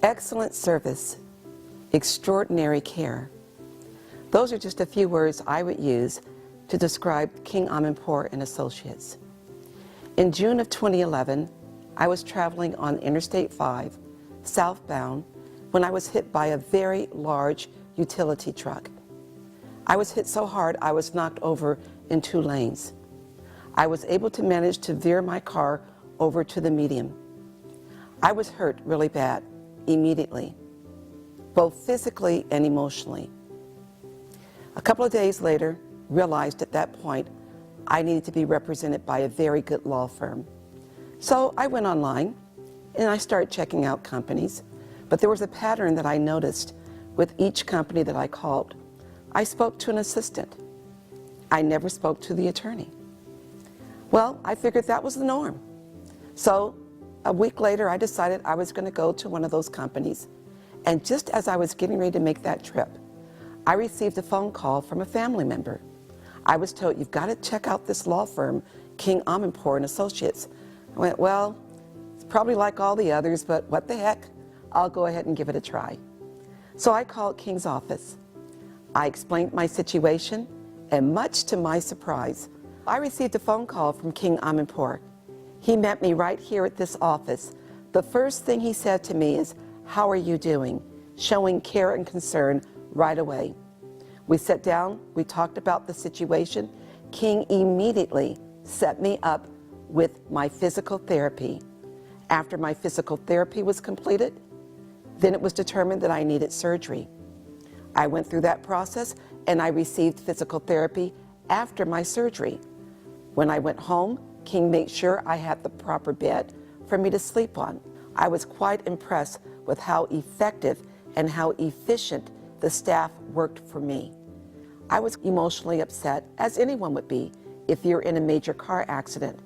Excellent service, extraordinary care. Those are just a few words I would use to describe King Aminpour and Associates. In June of 2011, I was traveling on Interstate 5, southbound, when I was hit by a very large utility truck. I was hit so hard I was knocked over in 2 lanes. I was able to manage to veer my car over to the median. I was hurt really bad, immediately, both physically and emotionally. A couple of days later, realized at that point I needed to be represented by a very good law firm. So I went online and I started checking out companies, but there was a pattern that I noticed with each company that I called. I spoke to an assistant. I never spoke to the attorney. Well, I figured that was the norm. So a week later, I decided I was going to go to one of those companies. And just as I was getting ready to make that trip, I received a phone call from a family member. I was told, you've got to check out this law firm, King Aminpour and Associates. I went, well, it's probably like all the others, but what the heck? I'll go ahead and give it a try. So I called King's office. I explained my situation, and much to my surprise, I received a phone call from King Aminpour. He met me right here at this office. The first thing he said to me is, how are you doing? Showing care and concern right away. We sat down, we talked about the situation. King immediately set me up with my physical therapy. After my physical therapy was completed, then it was determined that I needed surgery. I went through that process and I received physical therapy after my surgery. When I went home, King made sure I had the proper bed for me to sleep on. I was quite impressed with how effective and how efficient the staff worked for me. I was emotionally upset, as anyone would be if you're in a major car accident.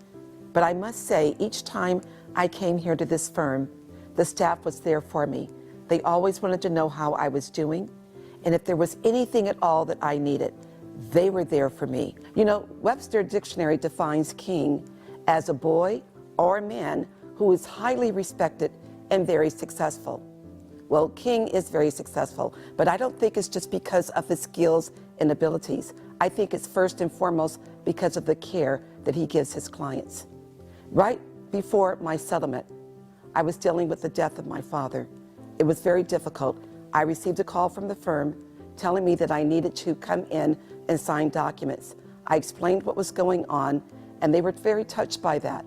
But I must say, each time I came here to this firm, the staff was there for me. They always wanted to know how I was doing, and if there was anything at all that I needed, they were there for me. You know, Webster Dictionary defines king as a boy or a man who is highly respected and very successful. Well, King is very successful, but I don't think it's just because of his skills and abilities. I think it's first and foremost because of the care that he gives his clients. Right before my settlement, I was dealing with the death of my father. It was very difficult. I received a call from the firm telling me that I needed to come in and sign documents. I explained what was going on, and they were very touched by that.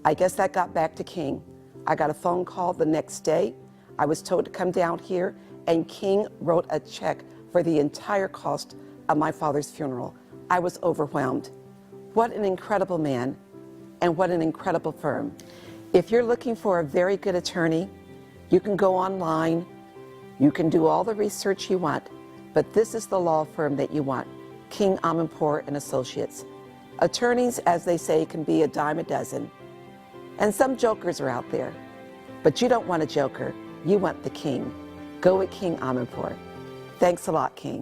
I guess that got back to King. I got a phone call the next day. I was told to come down here, and King wrote a check for the entire cost of my father's funeral. I was overwhelmed. What an incredible man, and what an incredible firm. If you're looking for a very good attorney, you can go online, you can do all the research you want, but this is the law firm that you want, King Aminpour and Associates. Attorneys, as they say, can be a dime a dozen. And some jokers are out there. But you don't want a joker, you want the king. Go with King Aminpour. Thanks a lot, King.